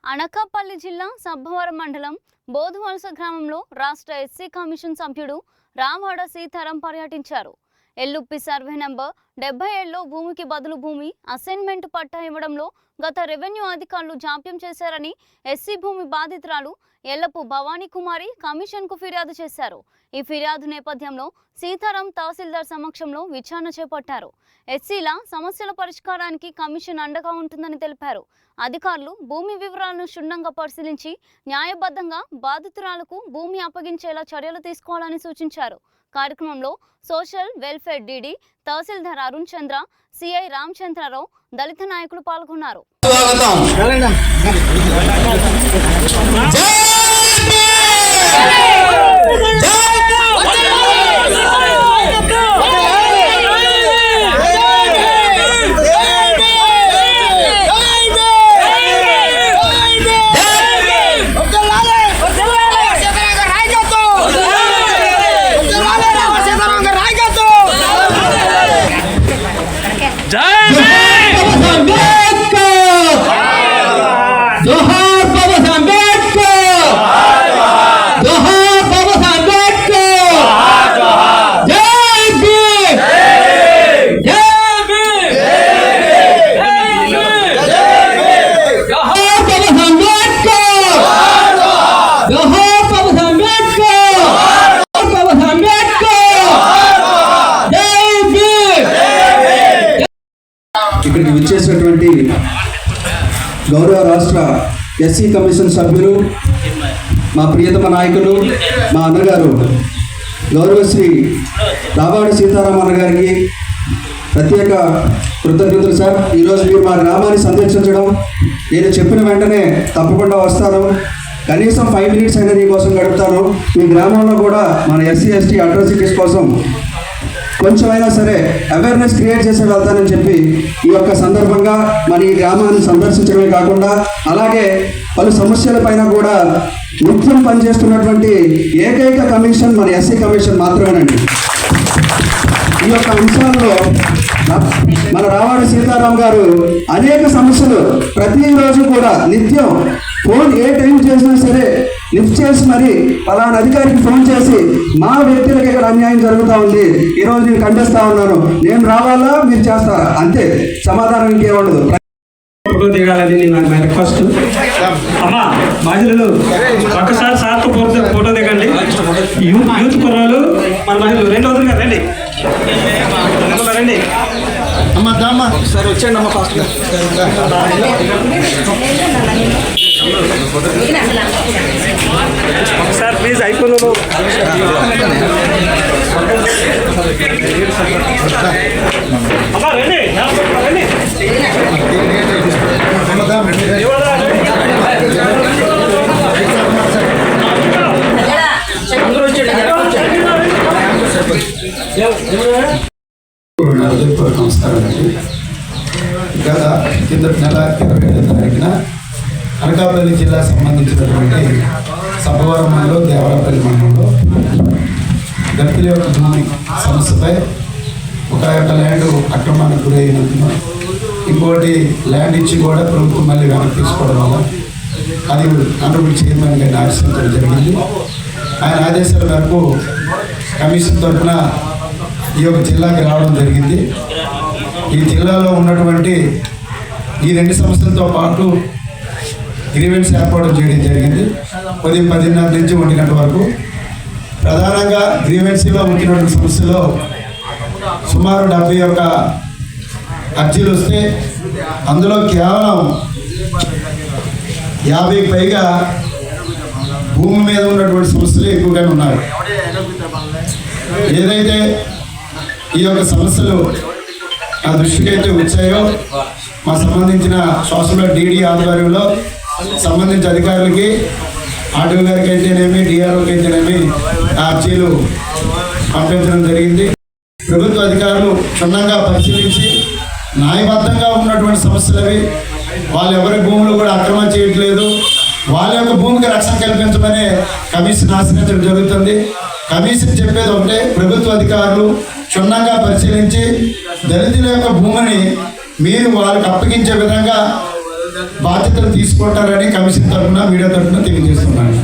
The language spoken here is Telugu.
అనకాపల్లి జిల్లా సబ్బవరం మండలం బోధవలస గ్రామంలో రాష్ట్ర ఎస్సీ కమిషన్ సభ్యుడు రామవాడ సీతారాం పర్యటించారు. ఎల్లుప్పి సర్వే నంబర్ 77లో భూమికి బదులు భూమి అసైన్మెంట్ పట్టా ఇవ్వడంలో గత రెవెన్యూ అధికారులు జాప్యం చేశారని ఎస్సీ భూమి బాధితురాలు ఎల్లపు భవానీ కుమారి కమిషన్కు ఫిర్యాదు చేశారు. ఈ ఫిర్యాదు నేపథ్యంలో సీతారాం తహసీల్దార్ సమక్షంలో విచారణ చేపట్టారు. ఎస్సీల సమస్యల పరిష్కారానికి కమిషన్ అండగా ఉంటుందని తెలిపారు. అధికారులు భూమి వివరాలను క్షుణ్ణంగా పరిశీలించి న్యాయబద్ధంగా బాధితురాలకు భూమి అప్పగించేలా చర్యలు తీసుకోవాలని సూచించారు. కార్యక్రమంలో సోషల్ వెల్ఫేర్ డీడీ తహసీల్దార్ అరుణ్ చంద్ర, సిఐ రామచంద్రరావు, దళిత నాయకులు పాల్గొన్నారు. ఇక్కడికి విచ్చేసినటువంటి గౌరవ రాష్ట్ర ఎస్సీ కమిషన్ సభ్యులు, మా ప్రియతమ నాయకులు, మా అన్నగారు గౌరవశ్రీ రామవాడ సీతారాం అన్నగారికి ప్రత్యేక కృతజ్ఞతలు సార్. ఈరోజు మీరు మా గ్రామాన్ని సందర్శించడం, నేను చెప్పిన వెంటనే తప్పకుండా వస్తాను, కనీసం 5 minutes అయినా దీనికోసం గడుపుతాను. ఈ గ్రామంలో కూడా మన ఎస్సీ ఎస్టీ అట్రాసిటీస్ కోసం కొంచెమైనా సరే అవేర్నెస్ క్రియేట్ చేసి వెళ్తానని చెప్పి ఈ యొక్క సందర్భంగా మన ఈ గ్రామాన్ని సందర్శించడమే కాకుండా అలాగే పలు సమస్యలపైన కూడా నిత్యం పనిచేస్తున్నటువంటి ఏకైక కమిషన్ మన ఎస్సీ కమిషన్ మాత్రమేనండి. ఈ యొక్క అంశాల్లో మన రామవాడ సీతారాం గారు అనేక సమస్యలు ప్రతిరోజు కూడా నిత్యం ఫోన్ ఏ టైం చేసినా సరే లిఫ్ట్ చేసి మరి పలానా అధికారికి ఫోన్ చేసి మా వ్యక్తులకు ఇక్కడ అన్యాయం జరుగుతూ ఉంది, ఈరోజు నేను ఖండిస్తా ఉన్నాను, నేను రావాలా మీరు చేస్తారా, అంతే, సమాధానం ఇంకేముండదు. ఫోటో దిగాలని నాకు రిక్వెస్ట్. అమ్మా మహిళలు ఒక్కసారి సార్తో ఫోటో దిగండి. యూత్ కుర్రాలు మన మహిళలు 2 రోజులుగా రండి రండి అమ్మా దామ్మా సరే వచ్చేయండి అమ్మ ఫాస్ట్గా. ఒకసారి ప్లీజ్ అయిపోయిన అమ్మా రండి రండి. నమస్కారం అండి. గత కిందటి నెల 25వ తారీఖున అనకాపల్లి జిల్లా సంబంధించినటువంటి సబ్బవరం మండలం దేవరాపల్లి మండలంలో దళితుల యొక్క భూమి సమస్యపై ఒక ల్యాండ్ అక్రమానికి గురైనందున ఇంకోటి ల్యాండ్ ఇచ్చి కూడా ప్రభుత్వం మళ్ళీ వెనక్కి తీసుకోవడం వల్ల అది ఆనరబుల్ చైర్మన్ గారిని ఆదేశించడం జరిగింది. ఆయన ఆదేశాల మేరకు కమిషన్ తరఫున ఈ యొక్క జిల్లాకి రావడం జరిగింది. ఈ జిల్లాలో ఉన్నటువంటి ఈ 2 సమస్యలతో పాటు గ్రీవెన్స్ ఏర్పాటు చేయడం జరిగింది. 10:30 నుంచి 1 గంట వరకు ప్రధానంగా గ్రీవెన్సీలో ఉంచినటువంటి సమస్యలో సుమారు 71 అర్జీలు వస్తే అందులో కేవలం 50కి పైగా భూమి మీద ఉన్నటువంటి సమస్యలు ఎక్కువగానే ఉన్నాయి. ఏదైతే ఈ యొక్క సమస్యలు నా దృష్టికి అయితే వచ్చాయో మా సంబంధించిన సోషల్ డీడీ ఆధ్వర్యంలో సంబంధించిన అధికారులకి, ఆర్టీఓ గారికి అయితేనేమి, డిఆర్ఓకి అయితేనేమి అర్జీలు పంపించడం జరిగింది. ప్రభుత్వ అధికారులు క్షుణ్ణంగా పరిశీలించి న్యాయబద్ధంగా ఉన్నటువంటి సమస్యలు అవి, వాళ్ళు ఎవరి భూములు కూడా అక్రమం చేయట్లేదు, వాళ్ళ యొక్క భూమికి రక్షణ కల్పించమని కమిషన్ ఆశ్రయించడం జరుగుతుంది. కమిషన్ చెప్పేది ఒకటే, ప్రభుత్వ అధికారులు క్షుణ్ణంగా పరిశీలించి దళితుల యొక్క భూమిని మీరు వాళ్ళకి అప్పగించే విధంగా బాధ్యతలు తీసుకుంటారని కమిషన్ తరఫున మీడియా తరఫున తెలియజేస్తున్నాను.